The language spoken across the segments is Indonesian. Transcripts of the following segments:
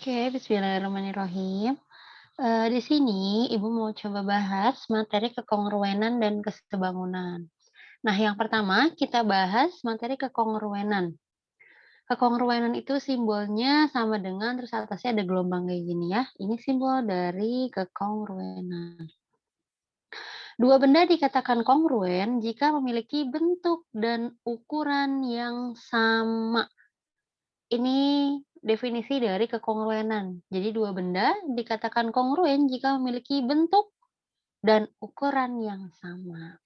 Oke, bismillahirrahmanirrahim. Di sini Ibu mau coba bahas materi kekongruenan dan kesebangunan. Nah, yang pertama kita bahas materi kekongruenan. Kekongruenan itu simbolnya sama dengan terus atasnya ada gelombang kayak gini ya. Ini simbol dari kekongruenan. Dua benda dikatakan kongruen jika memiliki bentuk dan ukuran yang sama. Ini definisi dari kekongruenan. Jadi dua benda dikatakan kongruen jika memiliki bentuk dan ukuran yang sama.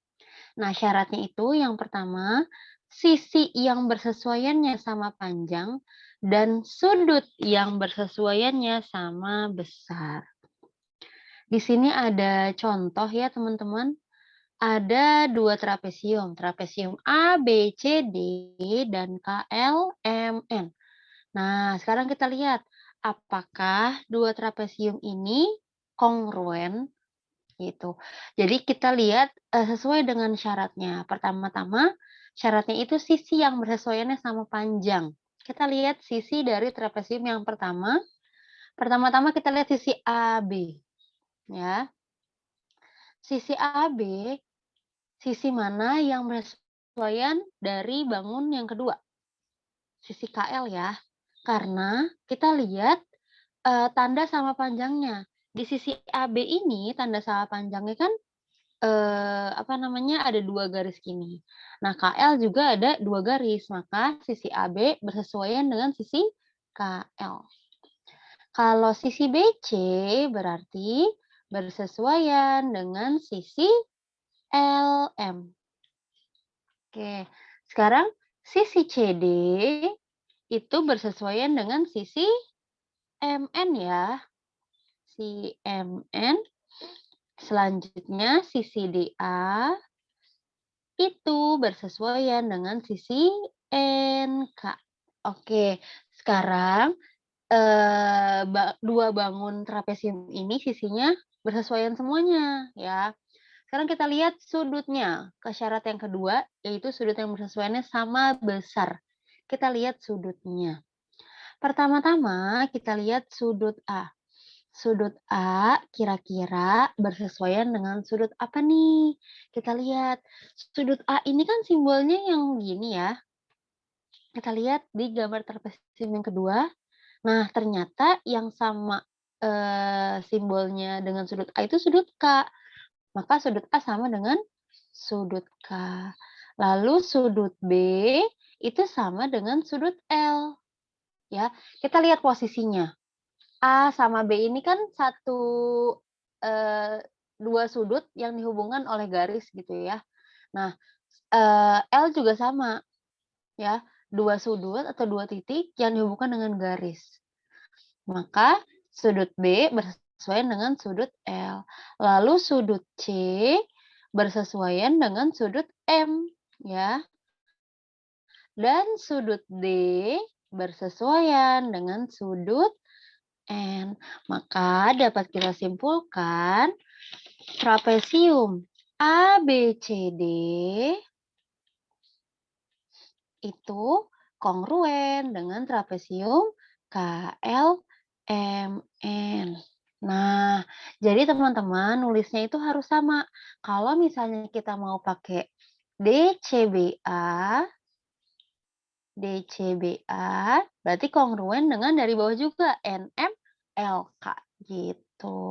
Nah, syaratnya itu yang pertama, sisi yang bersesuaiannya sama panjang dan sudut yang bersesuaiannya sama besar. Di sini ada contoh ya teman-teman. Ada dua trapesium, trapesium A, B, C, D, dan K, L, M, N. Nah, sekarang kita lihat apakah dua trapesium ini kongruen gitu. Jadi kita lihat sesuai dengan syaratnya. Pertama-tama syaratnya itu sisi yang bersesuaiannya sama panjang. Kita lihat sisi dari trapesium yang pertama. Pertama-tama kita lihat sisi AB ya. Sisi AB, sisi mana yang bersesuaian dari bangun yang kedua? Sisi KL ya. Karena kita lihat tanda sama panjangnya. Di sisi AB ini tanda sama panjangnya kan, apa namanya, ada 2 garis gini. Nah, KL juga ada 2 garis, maka sisi AB bersesuaian dengan sisi KL. Kalau sisi BC berarti bersesuaian dengan sisi LM. Oke, sekarang sisi CD itu bersesuaian dengan sisi MN ya. Si MN, selanjutnya sisi DA itu bersesuaian dengan sisi NK. Oke, sekarang, 2 bangun trapesium ini sisinya bersesuaian semuanya ya. Sekarang kita lihat sudutnya, ke syarat yang kedua, yaitu sudut yang bersesuaiannya sama besar. Kita lihat sudutnya. Pertama-tama kita lihat sudut A. Sudut A kira-kira bersesuaian dengan sudut apa nih? Kita lihat. Sudut A ini kan simbolnya yang gini ya. Kita lihat di gambar trapesium yang kedua. Nah, ternyata yang sama simbolnya dengan sudut A itu sudut K. Maka sudut A sama dengan sudut K. Lalu sudut B itu sama dengan sudut L. Ya, kita lihat posisinya. A sama B ini kan eee, 2 sudut yang dihubungkan oleh garis gitu ya. Nah, L juga sama ya, 2 sudut atau 2 titik yang dihubungkan dengan garis. Maka sudut B bersesuaian dengan sudut L. Lalu sudut C bersesuaian dengan sudut M ya. Dan sudut D bersesuaian dengan sudut N. Maka dapat kita simpulkan trapesium ABCD itu kongruen dengan trapesium KLMN. Nah, jadi teman-teman nulisnya itu harus sama. Kalau misalnya kita mau pakai DCBA, DCBA berarti kongruen dengan dari bawah juga NMLK gitu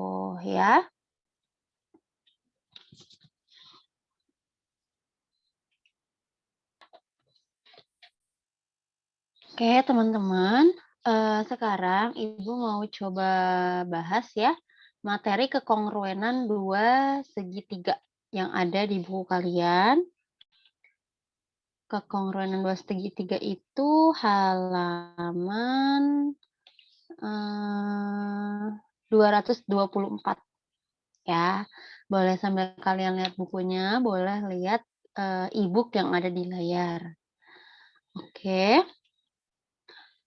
ya. Oke, teman-teman, sekarang Ibu mau coba bahas ya, materi kekongruenan dua segitiga yang ada di buku kalian. Kekongruenan dua segitiga itu halaman, 224 ya. Boleh sambil kalian lihat bukunya, boleh lihat, e-book yang ada di layar. Oke.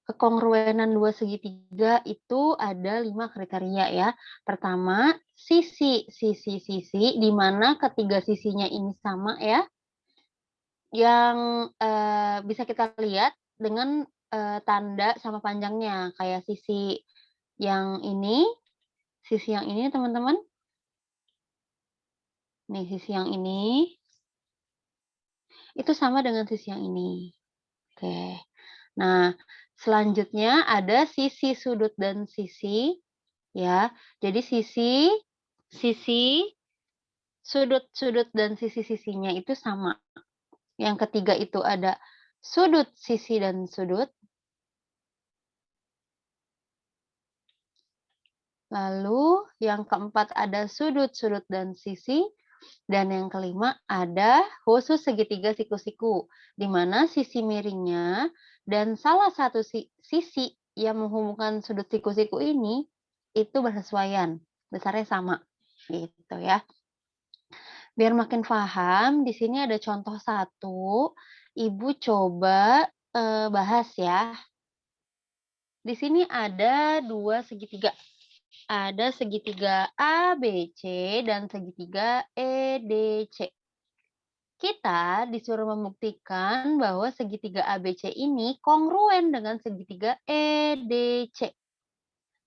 Kekongruenan dua segitiga itu ada 5 kriteria ya. Pertama, sisi di mana ketiga sisinya ini sama ya, yang, bisa kita lihat dengan, tanda sama panjangnya. Kayak sisi Yang ini, sisi yang ini teman-teman. Nih, sisi yang ini, itu sama dengan sisi yang ini. Oke. Nah, selanjutnya ada sisi sudut dan sisi, ya. Jadi sisi, sudut-sudut dan sisi-sisinya itu sama. Yang ketiga itu ada sudut, sisi, dan sudut. Lalu yang keempat ada sudut, sudut, dan sisi. Dan yang kelima ada khusus segitiga siku-siku, di mana sisi miringnya dan salah satu sisi yang menghubungkan sudut siku-siku ini itu bersesuaian, besarnya sama, gitu ya. Biar makin paham, di sini ada contoh satu, Ibu coba bahas ya. Di sini ada dua segitiga. Ada segitiga ABC dan segitiga EDC. Kita disuruh membuktikan bahwa segitiga ABC ini kongruen dengan segitiga EDC.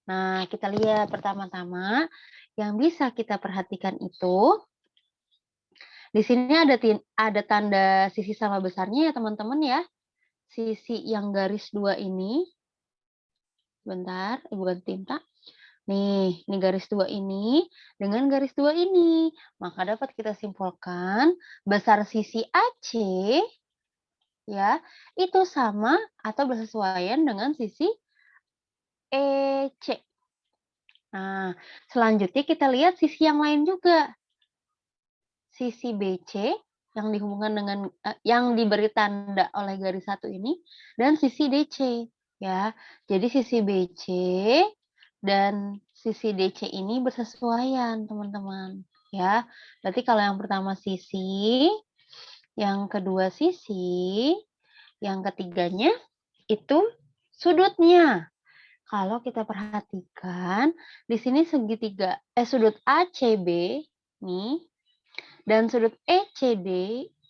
Nah, kita lihat pertama-tama yang bisa kita perhatikan itu di sini ada tanda sisi sama besarnya ya teman-teman ya. Sisi yang garis 2 ini, bentar, Ibu ganti tinta. Nih, ini garis 2 ini dengan garis 2 ini. Maka dapat kita simpulkan besar sisi AC ya, itu sama atau bersesuaian dengan sisi EC. Nah, selanjutnya kita lihat sisi yang lain juga. Sisi BC yang dihubungkan dengan yang diberi tanda oleh garis satu ini dan sisi DC ya. Jadi sisi BC dan sisi DC ini bersesuaian, teman-teman, ya. Berarti kalau yang pertama sisi, yang kedua sisi, yang ketiganya itu sudutnya. Kalau kita perhatikan di sini sudut ACB nih dan sudut ECD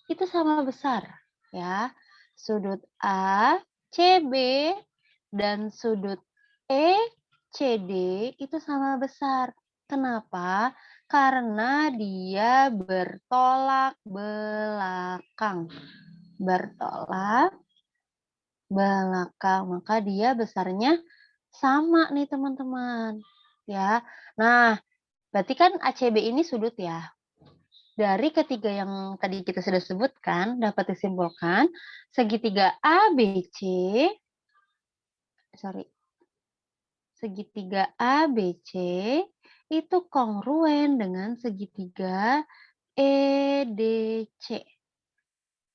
itu sama besar ya. Sudut ACB dan sudut ECD itu sama besar. Kenapa? Karena dia bertolak belakang. Bertolak belakang, maka dia besarnya sama nih teman-teman. Ya. Nah, berarti kan ACB ini sudut ya. Dari ketiga yang tadi kita sudah sebutkan, dapat disimpulkan segitiga ABC, segitiga ABC itu kongruen dengan segitiga EDC.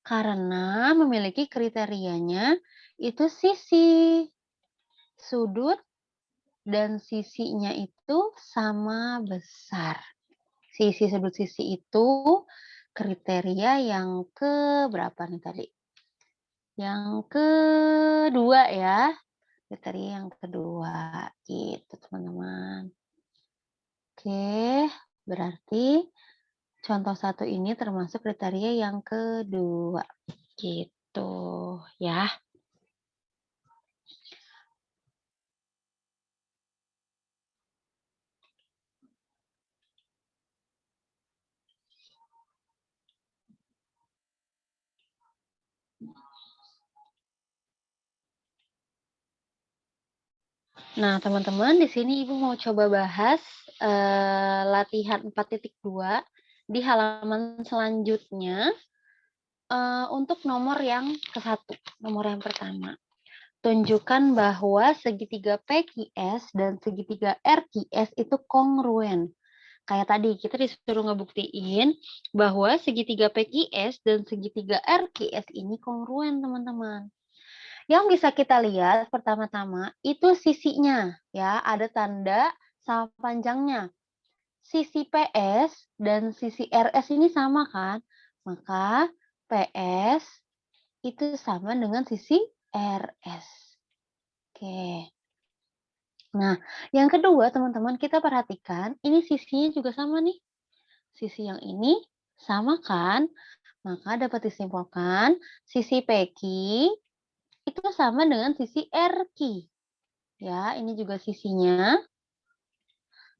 Karena memiliki kriterianya itu sisi, sudut, dan sisinya itu sama besar. Sisi, sudut, sisi itu kriteria yang ke berapa nih tadi? Yang kedua ya. Kriteria yang kedua. Gitu teman-teman. Oke, berarti contoh satu ini termasuk kriteria yang kedua. Gitu ya. Nah, teman-teman, di sini Ibu mau coba bahas latihan 4.2 di halaman selanjutnya untuk nomor yang ke-1, nomor yang pertama. Tunjukkan bahwa segitiga PQS dan segitiga RQS itu kongruen. Kayak tadi, kita disuruh ngebuktiin bahwa segitiga PQS dan segitiga RQS ini kongruen, teman-teman. Yang bisa kita lihat pertama-tama itu sisinya, ya, ada tanda sama panjangnya. Sisi PS dan sisi RS ini sama kan? Maka PS itu sama dengan sisi RS. Oke. Nah, yang kedua teman-teman kita perhatikan, ini sisinya juga sama nih. Sisi yang ini sama kan? Maka dapat disimpulkan sisi PQ itu sama dengan sisi RQ. Ya, ini juga sisinya.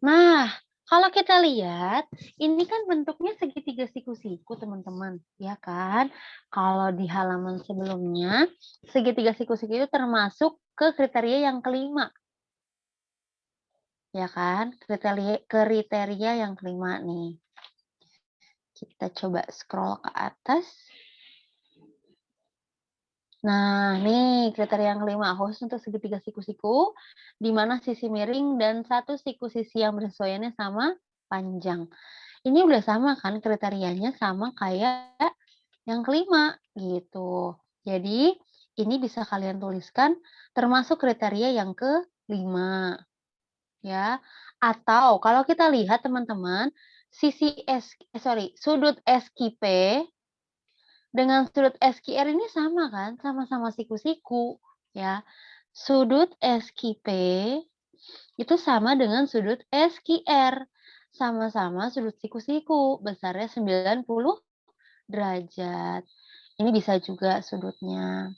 Nah, kalau kita lihat, ini kan bentuknya segitiga siku-siku, teman-teman, ya kan? Kalau di halaman sebelumnya, segitiga siku-siku itu termasuk ke kriteria yang kelima, ya kan? Kriteria yang kelima nih. Kita coba scroll ke atas. Nah, nih kriteria yang kelima, khusus untuk segitiga siku-siku, di mana sisi miring dan satu siku sisi yang bersesuaiannya sama panjang. Ini udah sama kan kriterianya sama kayak yang kelima gitu. Jadi ini bisa kalian tuliskan termasuk kriteria yang kelima ya. Atau kalau kita lihat teman-teman, sudut SQP dengan sudut SQR ini sama kan? Sama-sama siku-siku ya. Sudut SQP itu sama dengan sudut SQR. Sama-sama sudut siku-siku, besarnya 90 derajat. Ini bisa juga sudutnya.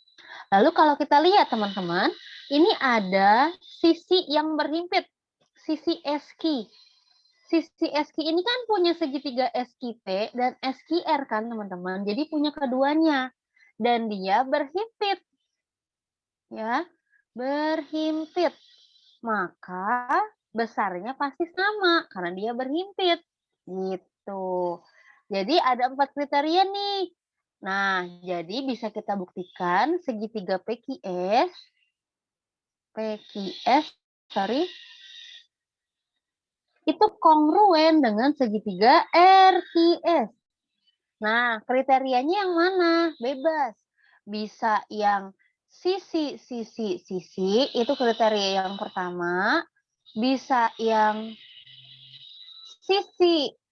Lalu kalau kita lihat teman-teman, ini ada sisi yang berhimpit, sisi SQ. Sisi SQ ini kan punya segitiga SQP dan SQR kan teman-teman. Jadi punya keduanya. Dan dia berhimpit. Ya, berhimpit. Maka besarnya pasti sama karena dia berhimpit. Gitu. Jadi ada 4 kriteria nih. Nah, jadi bisa kita buktikan segitiga PQS, sorry, itu kongruen dengan segitiga RTS. Nah, kriterianya yang mana? Bebas. Bisa yang sisi, itu kriteria yang pertama. Bisa yang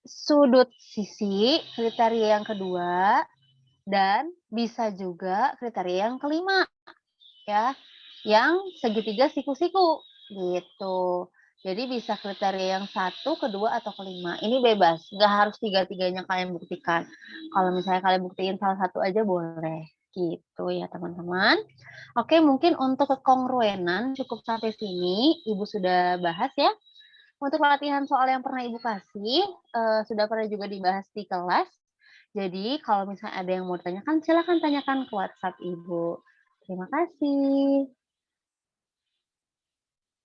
sudut sisi, kriteria yang kedua. Dan bisa juga kriteria yang kelima, ya, yang segitiga siku-siku, gitu. Jadi bisa kriteria yang satu, kedua, atau kelima. Ini bebas, nggak harus tiga-tiganya kalian buktikan. Kalau misalnya kalian buktiin salah satu aja boleh, gitu ya teman-teman. Oke, mungkin untuk kekongruenan cukup sampai sini. Ibu sudah bahas ya. Untuk latihan soal yang pernah Ibu kasih, sudah pernah juga dibahas di kelas. Jadi kalau misalnya ada yang mau tanyakan, silakan tanyakan ke WhatsApp Ibu. Terima kasih.